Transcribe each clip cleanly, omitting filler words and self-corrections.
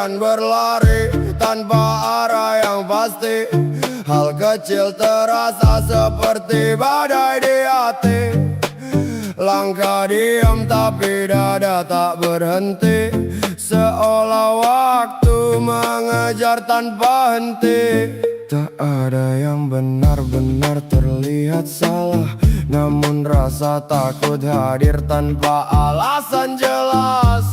Pikiran berlari tanpa arah yang pasti. Hal kecil terasa seperti badai di hati. Langkah diam tapi dada tak berhenti. Seolah waktu mengejar tanpa henti. Tak ada yang benar-benar terlihat salah, namun rasa takut hadir tanpa alasan jelas.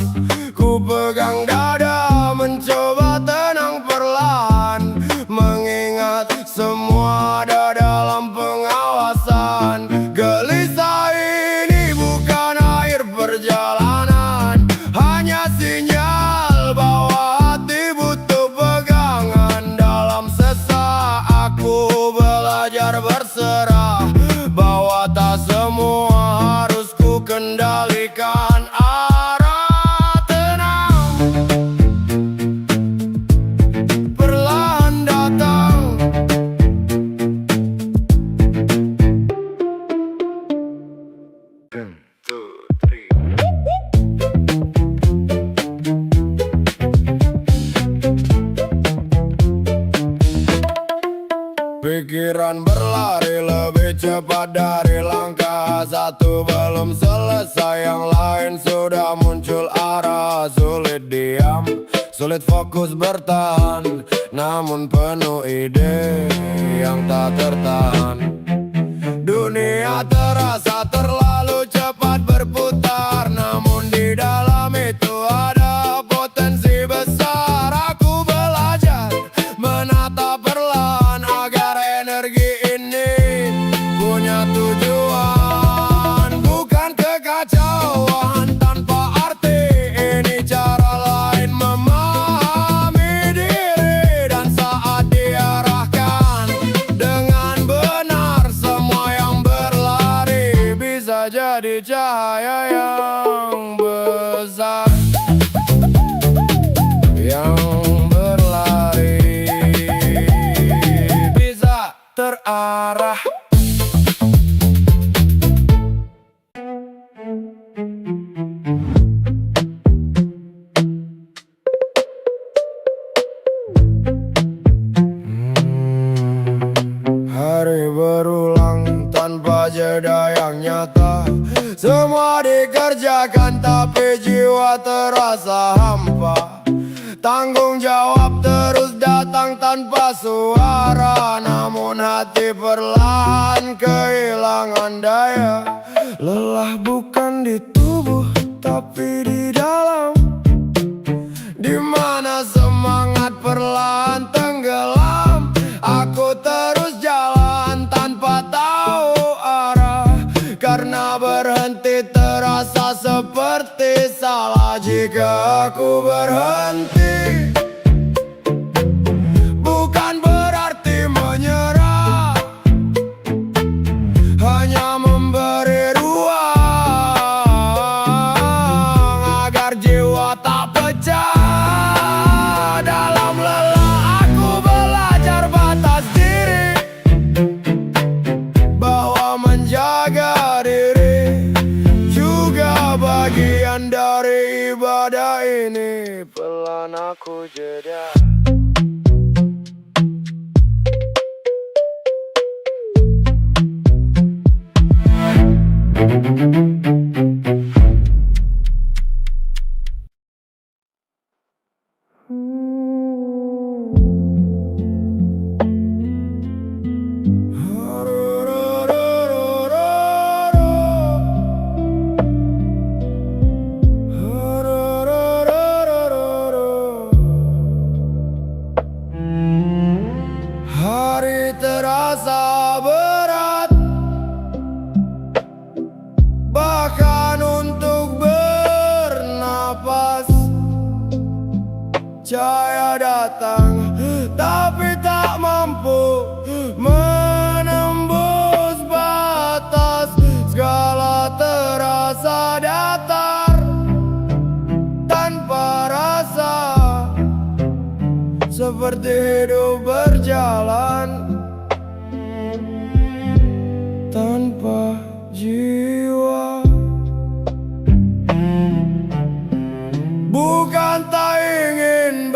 Ku pegang dada mencoba tenang perlahan, mengingat semua ada dalam pengawasan. Gelisah ini bukan akhir perjalanan, hanya sinyal bahwa hati butuh pegangan. Dalam sesak aku belajar berserah, bahwa tak semua harus ku kendalikan. Arah tenang perlahan datang. Pikiran berlari lebih cepat dari langkah satu. Belum selesai yang lain sudah muncul arah. Sulit diam, sulit fokus bertahan, namun penuh ide yang tak tertahan. Dunia terasa terlalu cepat berputar, namun di dalam itu ada potensi besar. Aku belajar menata perlahan agar energi ini punya tujuan, bukan kekacauan tanpa arti. Ini cara lain memahami diri, dan saat diarahkan dengan benar, semua yang berlari bisa jadi cahaya yang besar. Yang berlari bisa terarah. Hari berulang tanpa jeda yang nyata. Semua dikerjakan tapi jiwa terasa hampa. Tanggung jawab terus datang tanpa suara, namun hati perlahan kehilangan daya. Lelah bukan di tubuh tapi di dalam, di mana semangat perlahan tenggelam. Aku terus jalan tanpa tahu arah, karena berhenti terasa seperti salah. Jika aku berhenti, bukan berarti menyerah, hanya memberi ruang agar jiwa tak pecah. Dalam lelah aku belajar batas diri, bahwa menjaga diri juga bagian dari ibadah ini. Pelan aku jeda. Hari terasa berat, bahkan untuk bernapas. Cahaya datang tapi tak mampu menembus batas. Segala terasa datar tanpa rasa, seperti hidup berjalan tanpa jiwa. Bukan tak ingin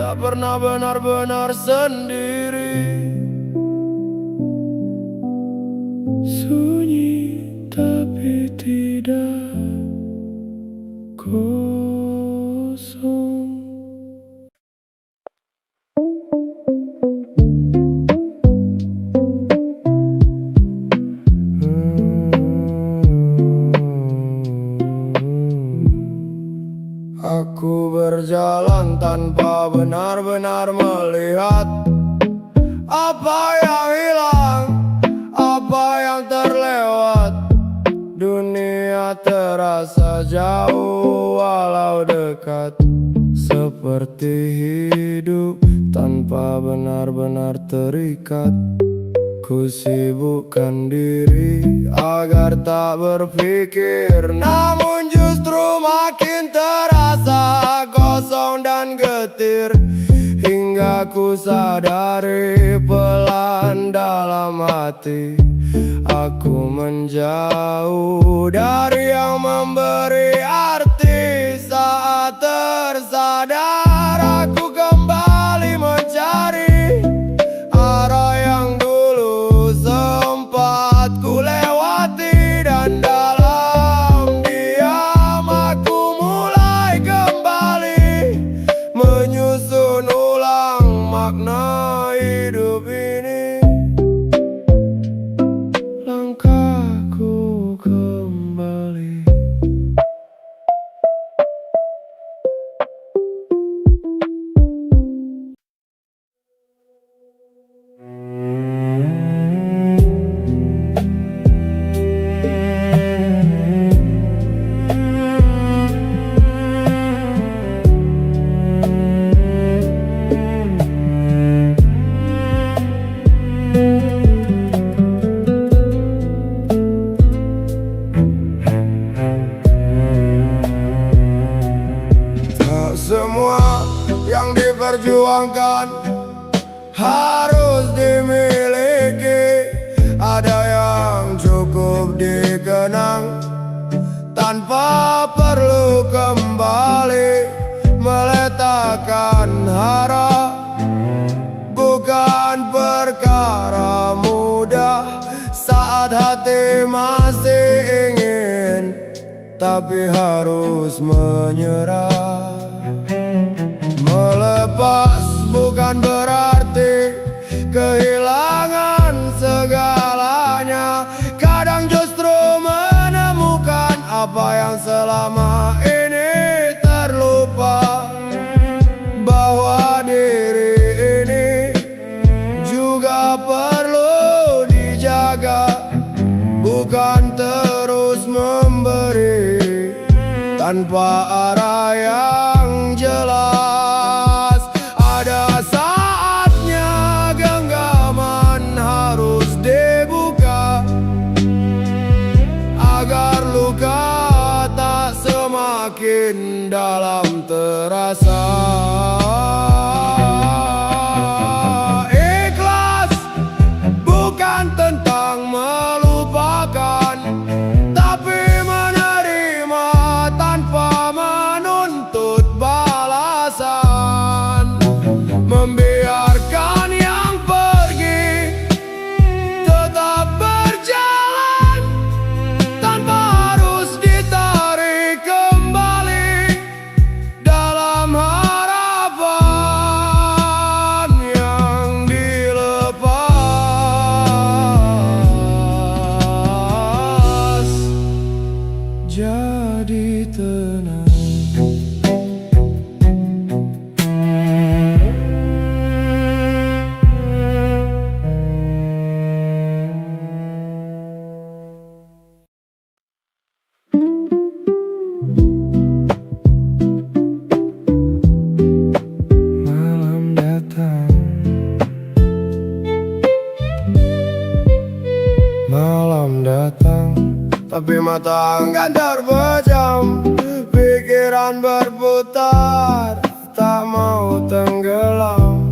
tak pernah benar-benar sendiri. Sunyi tapi tidak kosong. Aku berjalan tanpa benar-benar melihat apa yang hilang, apa yang terlewat. Dunia terasa jauh walau dekat, seperti hidup tanpa benar-benar terikat. Ku sibukkan diri agar tak berpikir, namun justru makin terasa kosong dan getir. Hingga ku sadari pelan dalam hati, aku menjauh dari yang memberi arti. Saat tersadar aku kembali mencari arah yang dulu sempat ku lewati. Dan dalam diam aku mulai kembali menyusun ulang makna hidup ini. Langkahku kembali. Tak semua yang diperjuangkan harus dimiliki. Ada yang cukup dikenang tanpa perlu kembali. Meletakkan harap bukan perkara mudah saat hati masih ingin, tapi harus menyerah. Melepas bukan berarti kehilangan segalanya. Kadang justru menemukan apa yang selama ini terlupa, bahwa diri ini juga perlu dijaga. Bukan terus memberi tanpa arah yang jelas. Ada saatnya genggaman harus dibuka agar luka tak semakin dalam terasa. Ikhlas bukan tentang melupakan, tapi menerima tanpa menuntut balasan. Membiarkan yang pergi tetap berjalan tanpa harus ditarik kembali dalam harapan yang dilepas. Jadi tenang. Malam datang, malam datang, tapi mata enggan terpejam. Pikiran berputar, tak mau tenggelam.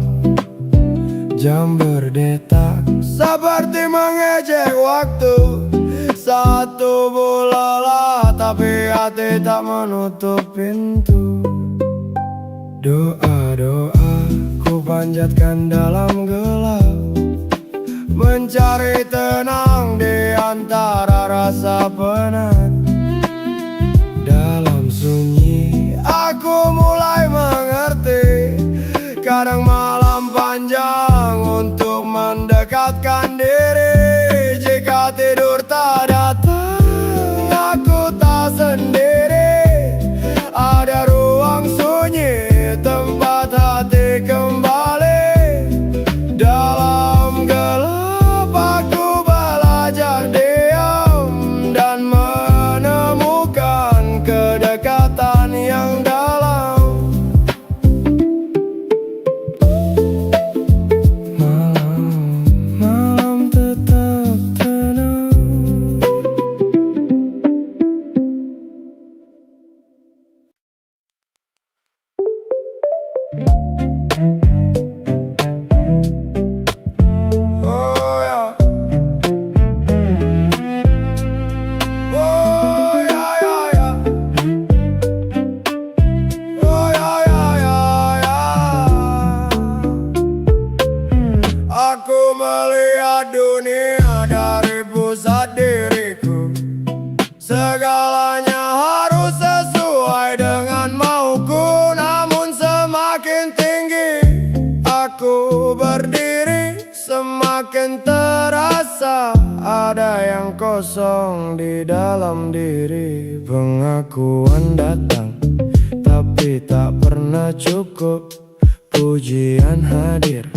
Jam berdetak seperti mengejek waktu. Saat tubuh lelah, tapi hati tak menutup pintu. Doa-doa memanjatkan dalam gelap, mencari tenang di antara rasa penat. Dalam sunyi aku mulai mengerti, kadang malam panjang untuk mendekatkan diri. Jika tidur tak datang, aku tak sendiri. Ada ruang sunyi, tempat hati kembali. Dalam gelap aku belajar diam dan menemukan kedekatan yang dalam. Malam tetap tenang. Oh ya, oh ya ya ya, oh ya ya ya ya. Aku melihat dunia dari pusat diriku. Segalanya harus sesuai dengan mauku, namun semakin tinggi aku berdiri, semakin terasa ada yang kosong di dalam diri. Pengakuan datang, tapi tak pernah cukup. Pujian hadir,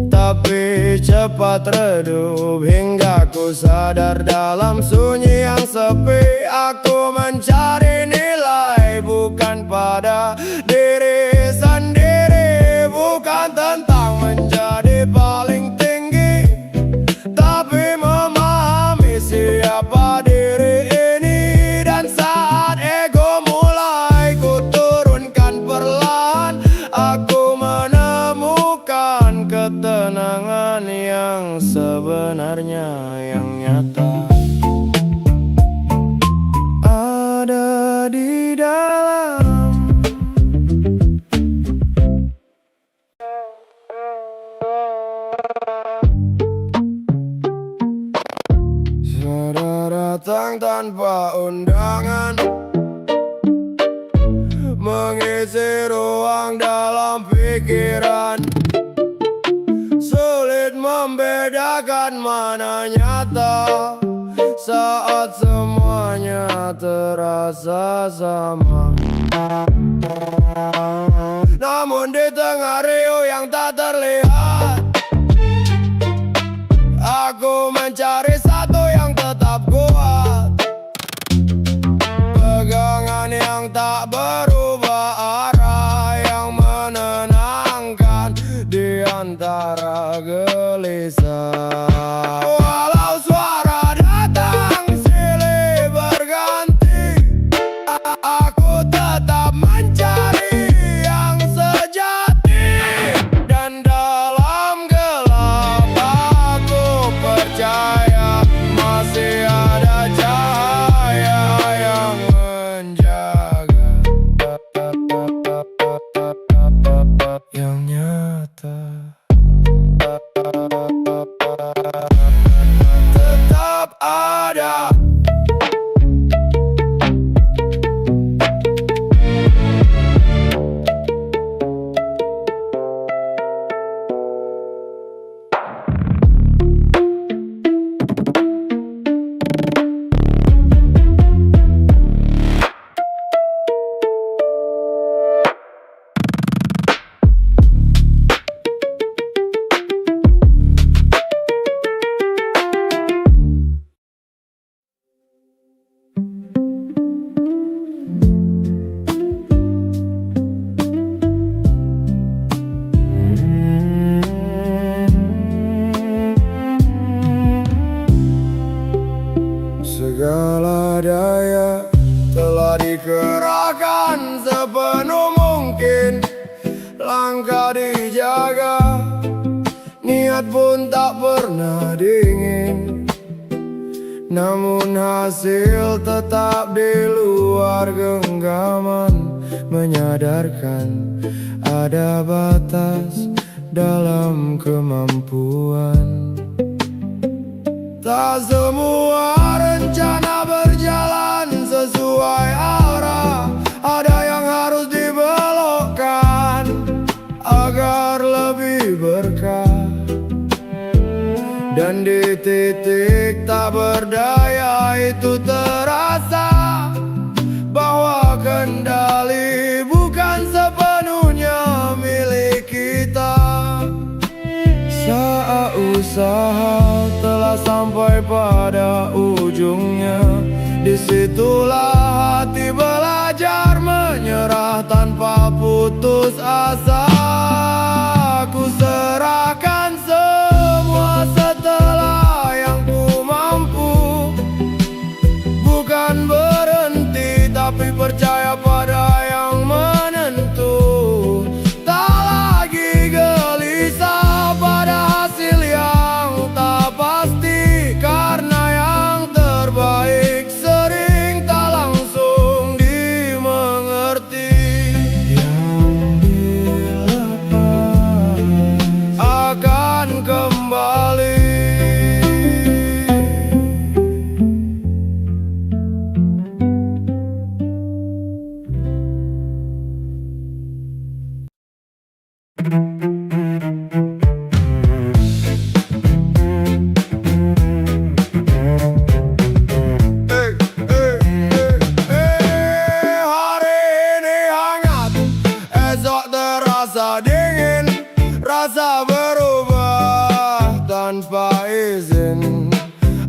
tapi cepat redup. Hingga ku sadar dalam sunyi yang sepi, aku mencari nilai bukan pada diri sendiri. Bukan tentang menjadi paling tinggi, tapi memahami siapa diri ini. Dan saat ego mulai ku turunkan perlahan, aku menemukan ketenangan yang sebenarnya, yang nyata ada di dalam. Sudah datang tanpa undangan, mengisi ruang dalam pikiran. Sulit membedakan mana nyata saat semuanya terasa sama. Namun di tengah riuh yang tak terlihat, aku mencari satu yang tetap kuat. Pegangan yang tak berubah arah, yang menenangkan di antara gelisah. Walau suara datang silih berganti, aku tetap mencari yang sejati. Dan dalam gelap aku percaya masih ada cahaya yang menjaga, yang nyata tetap ada. Segala daya telah dikerahkan sepenuh mungkin. Langkah dijaga, niat pun tak pernah dingin. Namun hasil tetap di luar genggaman, menyadarkan ada batas dalam kemampuan. Tak semua rencana berjalan sesuai arah, ada yang harus dibelokkan agar lebih berkah. Dan di titik tak berdaya itu terasa bahwa kendali bukan sepenuhnya milik kita. Saat usaha telah sampai pada ujungnya, disitulah hati belajar menyerah tanpa putus asa. Ku serahkan semua setelah yang ku mampu, bukan berhenti tapi percaya pada yang menentu. Tak lagi gelisah pada hasil yang tak pasti, karena yang terbaik sering tak langsung dimengerti. Yang dilepas akan kembali. Hari ini hangat, esok terasa dingin, rasa berubah tanpa izin.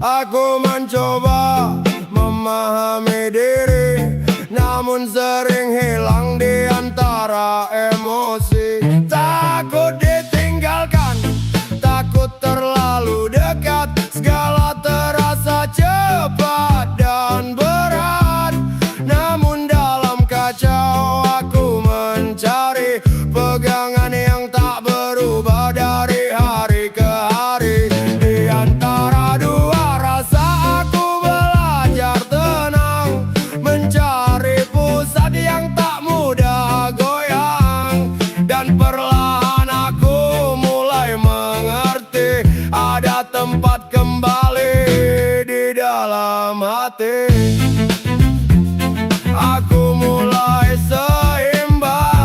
Aku mencoba memahami diri, namun sering hilang di antara emosi. Takut ditinggalkan, takut terlalu dekat, segala terasa cepat dan berat. Namun dalam kacau aku mencari pegangan yang tak berubah dari hari ke hari. Di antara dua rasa aku belajar tenang, mencari pusat yang tak mudah goyang. Dan perlahan aku mulai mengerti, ada tempat kembali di dalam hati. Aku mulai seimbang.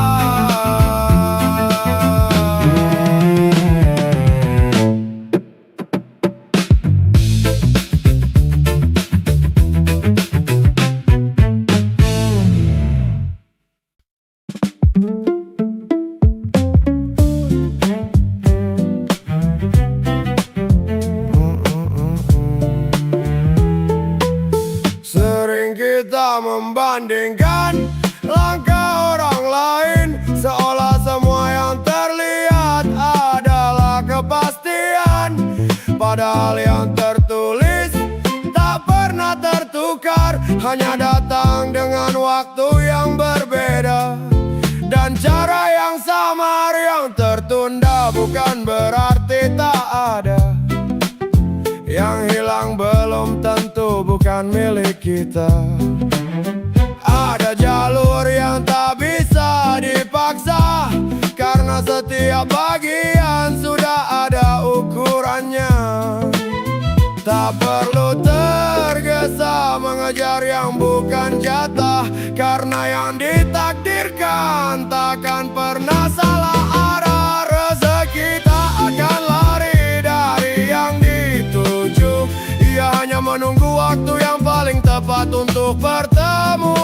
Sering kita membandingkan langkah orang lain, seolah semua yang terlihat adalah kepastian. Padahal yang tertulis tak pernah tertukar, hanya datang dengan waktu yang berbeda dan cara yang samar. Yang tertunda bukan berarti tak ada, yang hilang belum tentu bukan milik kita. Ada jalur yang tak bisa dipaksa, karena setiap bagian sudah ada ukurannya. Tak perlu tergesa mengejar yang bukan jatah, karena yang ditakdirkan takkan pernah salah arah. Rezeki tak akan lari dari yang dituju, ia hanya menunggu waktu yang paling tepat untuk bertemu.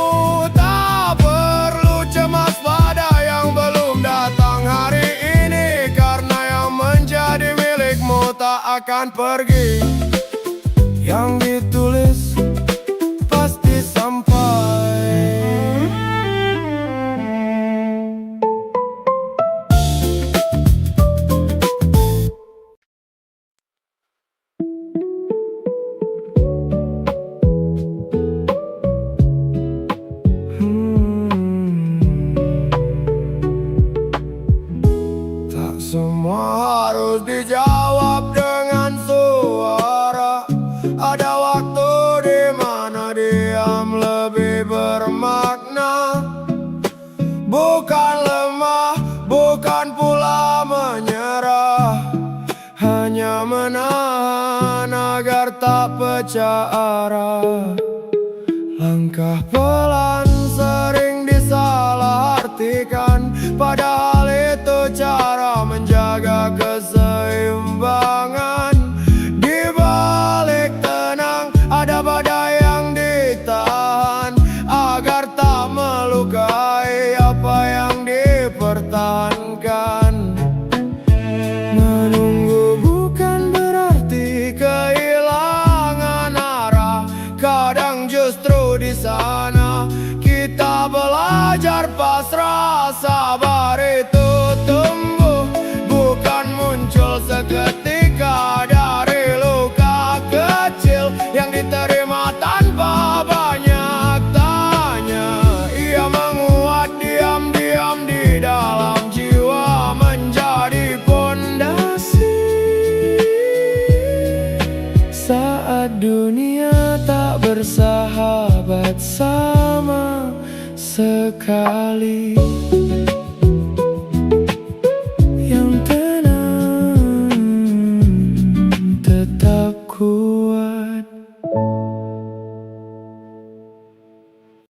Tak perlu cemas pada yang belum datang hari ini, karena yang menjadi milikmu tak akan pergi. Yang ditulis pasti sampai. Tak semua harus dijawab dengan suara. Ada waktu di mana diam lebih bermakna. Bukan lemah, bukan pula menyerah. tak pecah arah. Langkah pelan sering disalahartikan, padahal itu cara menjaga keseimbangan. Di balik tenang ada badai yang ditahan, agar tak melukai apa yang dipertahankan. Menunggu bukan berarti kehilangan arah, kadang justru di sana kita belajar pasrah. Sabar itu tumbuh, bukan muncul seketika dari luka kecil yang diterima tanpa banyak tanya. Ia menguat diam-diam di dalam jiwa, menjadi pondasi saat dunia tak bersahabat sama sekali.